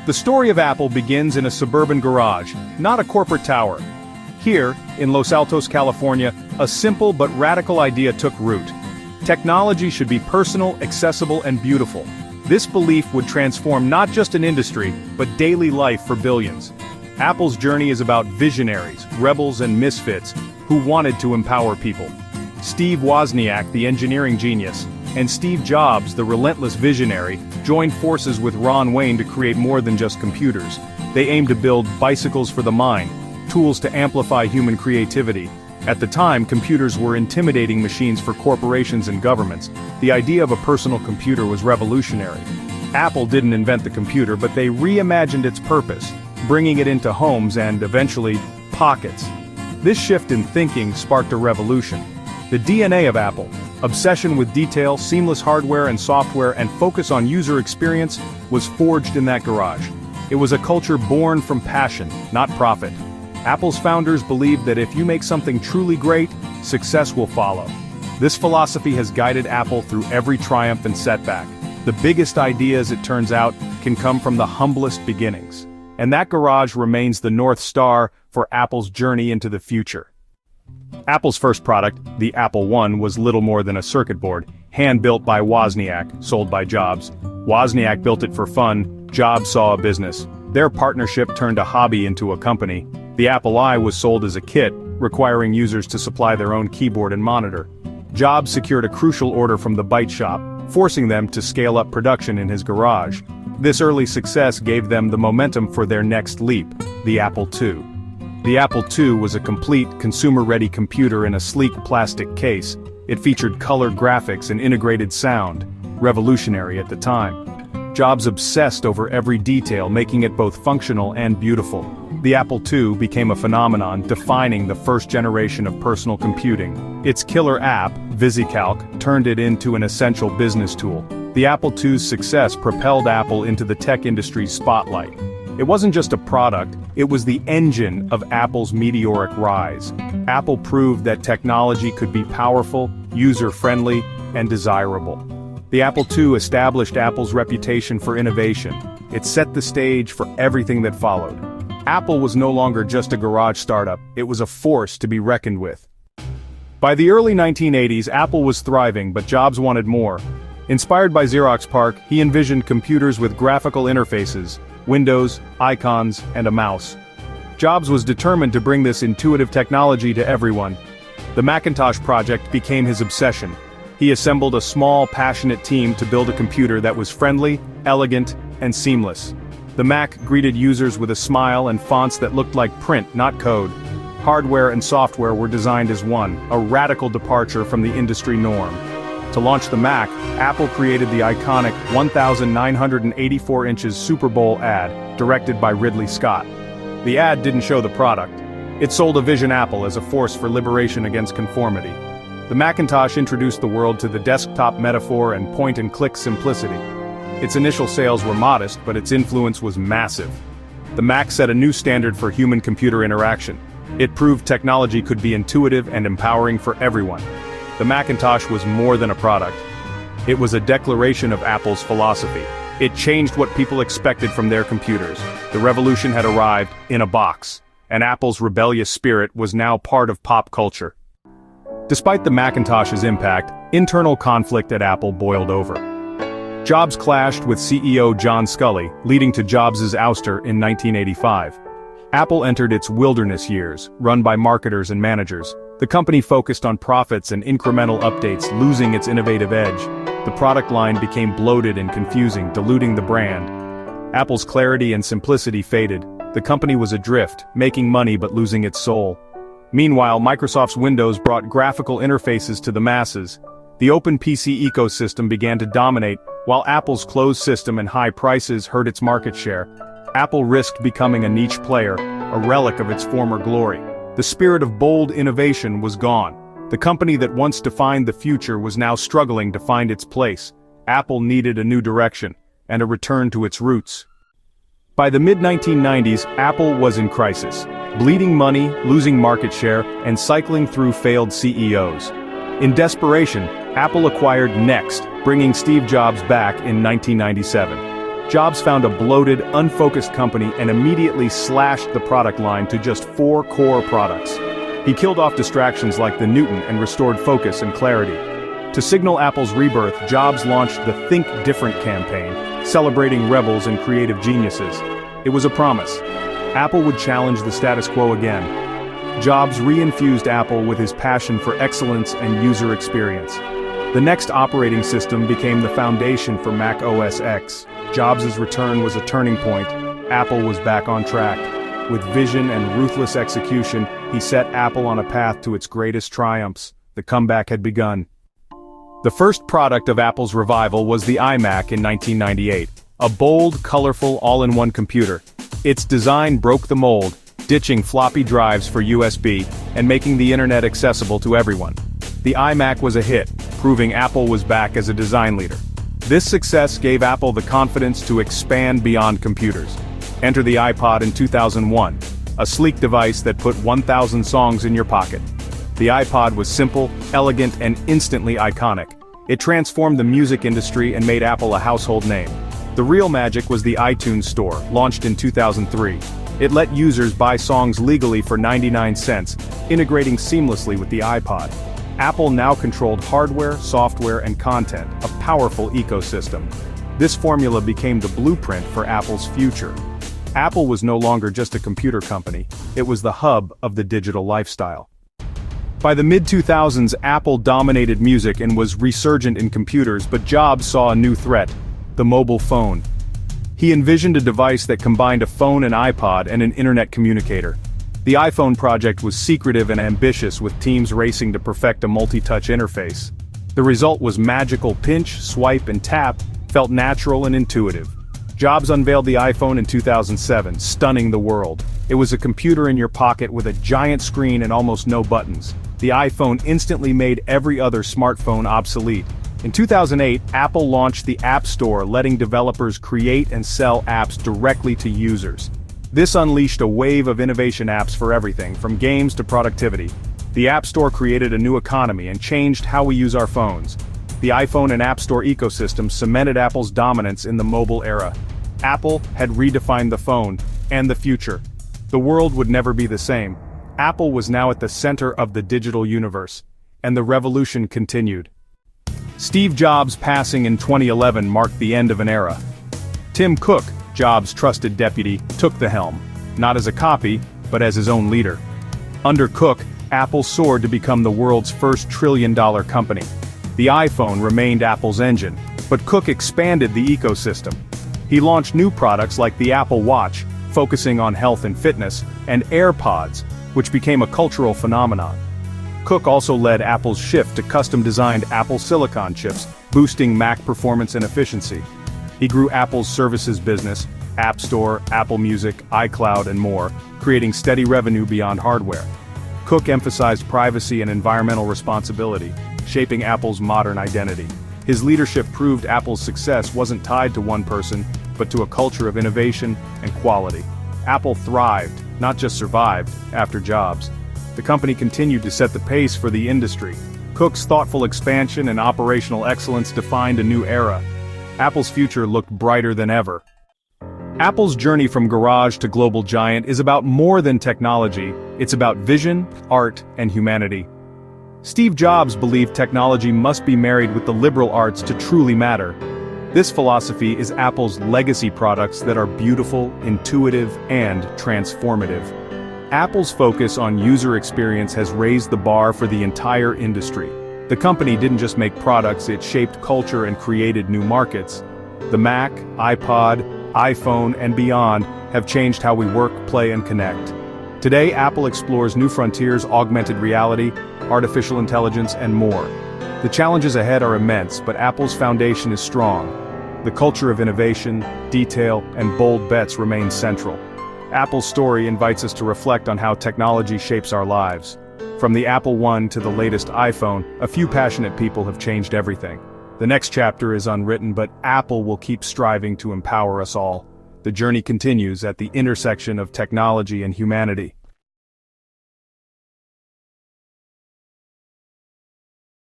The story of Apple begins in a suburban garage, not a corporate tower. Here, in Los Altos, California, a simple but radical idea took root. Technology should be personal, accessible, and beautiful. This belief would transform not just an industry, but daily life for billions. Apple's journey is about visionaries, rebels, and misfits who wanted to empower people. Steve Wozniak, the engineering genius, and Steve Jobs, the relentless visionary, joined forces with Ron Wayne to create more than just computers. They aimed to build bicycles for the mind, tools to amplify human creativity. At the time, computers were intimidating machines for corporations and governments. The idea of a personal computer was revolutionary. Apple didn't invent the computer, but they reimagined its purpose, bringing it into homes and, eventually, pockets. This shift in thinking sparked a revolution. The DNA of Apple, obsession with detail, seamless hardware and software, and focus on user experience, was forged in that garage. It was a culture born from passion, not profit. Apple's founders believed that if you make something truly great, success will follow. This philosophy has guided Apple through every triumph and setback. The biggest ideas, it turns out, can come from the humblest beginnings. And that garage remains the North Star for Apple's journey into the future. Apple's first product, the Apple I, was little more than a circuit board, hand-built by Wozniak, sold by Jobs. Wozniak built it for fun, Jobs saw a business. Their partnership turned a hobby into a company. The Apple I was sold as a kit, requiring users to supply their own keyboard and monitor. Jobs secured a crucial order from the Byte Shop, forcing them to scale up production in his garage. This early success gave them the momentum for their next leap, the Apple II. The Apple II was a complete, consumer-ready computer in a sleek plastic case. It featured color graphics and integrated sound, revolutionary at the time. Jobs obsessed over every detail, making it both functional and beautiful. The Apple II became a phenomenon, defining the first generation of personal computing. Its killer app, VisiCalc, turned it into an essential business tool. The Apple II's success propelled Apple into the tech industry's spotlight. It wasn't just a product, it was the engine of Apple's meteoric rise. Apple proved that technology could be powerful, user-friendly, and desirable. The Apple II established Apple's reputation for innovation. It set the stage for everything that followed. Apple was no longer just a garage startup, it was a force to be reckoned with. By the early 1980s, Apple was thriving, but Jobs wanted more. Inspired by Xerox PARC, he envisioned computers with graphical interfaces, windows, icons, and a mouse. Jobs was determined to bring this intuitive technology to everyone. The Macintosh project became his obsession. He assembled a small, passionate team to build a computer that was friendly, elegant, and seamless. The Mac greeted users with a smile and fonts that looked like print, not code. Hardware and software were designed as one, a radical departure from the industry norm. To launch the Mac, Apple created the iconic 1,984 inches Super Bowl ad, directed by Ridley Scott. The ad didn't show the product. It sold a vision Apple as a force for liberation against conformity. The Macintosh introduced the world to the desktop metaphor and point-and-click simplicity. Its initial sales were modest, but its influence was massive. The Mac set a new standard for human-computer interaction. It proved technology could be intuitive and empowering for everyone. The Macintosh was more than a product. It was a declaration of Apple's philosophy. It changed what people expected from their computers. The revolution had arrived in a box, and Apple's rebellious spirit was now part of pop culture. Despite the Macintosh's impact, internal conflict at Apple boiled over. Jobs clashed with CEO John Sculley, leading to Jobs' ouster in 1985. Apple entered its wilderness years, run by marketers and managers. The company focused on profits and incremental updates, losing its innovative edge. The product line became bloated and confusing, diluting the brand. Apple's clarity and simplicity faded. The company was adrift, making money but losing its soul. Meanwhile, Microsoft's Windows brought graphical interfaces to the masses. The open PC ecosystem began to dominate, while Apple's closed system and high prices hurt its market share. Apple risked becoming a niche player, a relic of its former glory. The spirit of bold innovation was gone. The company that once defined the future was now struggling to find its place. Apple needed a new direction, and a return to its roots. By the mid-1990s, Apple was in crisis, bleeding money, losing market share, and cycling through failed CEOs. In desperation, Apple acquired Next, bringing Steve Jobs back in 1997. Jobs found a bloated, unfocused company and immediately slashed the product line to just 4 core products. He killed off distractions like the Newton and restored focus and clarity. To signal Apple's rebirth, Jobs launched the Think Different campaign, celebrating rebels and creative geniuses. It was a promise. Apple would challenge the status quo again. Jobs re-infused Apple with his passion for excellence and user experience. The next operating system became the foundation for Mac OS X. Jobs' return was a turning point. Apple was back on track. With vision and ruthless execution, he set Apple on a path to its greatest triumphs. The comeback had begun. The first product of Apple's revival was the iMac in 1998, a bold, colorful, all-in-one computer. Its design broke the mold, ditching floppy drives for USB and making the internet accessible to everyone. The iMac was a hit, proving Apple was back as a design leader. This success gave Apple the confidence to expand beyond computers. Enter the iPod in 2001, a sleek device that put 1,000 songs in your pocket. The iPod was simple, elegant, and instantly iconic. It transformed the music industry and made Apple a household name. The real magic was the iTunes Store, launched in 2003. It let users buy songs legally for 99 cents, integrating seamlessly with the iPod. Apple now controlled hardware, software, and content, a powerful ecosystem. This formula became the blueprint for Apple's future. Apple was no longer just a computer company, it was the hub of the digital lifestyle. By the mid-2000s, Apple dominated music and was resurgent in computers, but Jobs saw a new threat: the mobile phone. He envisioned a device that combined a phone and iPod and an internet communicator. The iPhone project was secretive and ambitious, with teams racing to perfect a multi-touch interface. The result was magical: pinch, swipe, and tap felt natural and intuitive. Jobs unveiled the iPhone in 2007, stunning the world. It was a computer in your pocket with a giant screen and almost no buttons. The iPhone instantly made every other smartphone obsolete. In 2008, Apple launched the App Store, letting developers create and sell apps directly to users. This unleashed a wave of innovation apps for everything, from games to productivity. The App Store created a new economy and changed how we use our phones. The iPhone and App Store ecosystem cemented Apple's dominance in the mobile era. Apple had redefined the phone and the future. The world would never be the same. Apple was now at the center of the digital universe, and the revolution continued. Steve Jobs' passing in 2011 marked the end of an era. Tim Cook, Jobs' trusted deputy, took the helm, not as a copy, but as his own leader. Under Cook, Apple soared to become the world's first trillion-dollar company. The iPhone remained Apple's engine, but Cook expanded the ecosystem. He launched new products like the Apple Watch, focusing on health and fitness, and AirPods, which became a cultural phenomenon. Cook also led Apple's shift to custom-designed Apple Silicon chips, boosting Mac performance and efficiency. He grew Apple's services business, App Store, Apple Music, iCloud, and more, creating steady revenue beyond hardware. Cook emphasized privacy and environmental responsibility, shaping Apple's modern identity. His leadership proved Apple's success wasn't tied to one person, but to a culture of innovation and quality. Apple thrived, not just survived, after Jobs. The company continued to set the pace for the industry. Cook's thoughtful expansion and operational excellence defined a new era. Apple's future looked brighter than ever. Apple's journey from garage to global giant is about more than technology, it's about vision, art, and humanity. Steve Jobs believed technology must be married with the liberal arts to truly matter. This philosophy is Apple's legacy products that are beautiful, intuitive, and transformative. Apple's focus on user experience has raised the bar for the entire industry. The company didn't just make products, it shaped culture and created new markets. The Mac, iPod, iPhone, and beyond have changed how we work, play, and connect. Today, Apple explores new frontiers: augmented reality, artificial intelligence, and more. The challenges ahead are immense, but Apple's foundation is strong. The culture of innovation, detail, and bold bets remain central. Apple's story invites us to reflect on how technology shapes our lives. From the Apple I to the latest iPhone, a few passionate people have changed everything. The next chapter is unwritten, but Apple will keep striving to empower us all. The journey continues at the intersection of technology and humanity.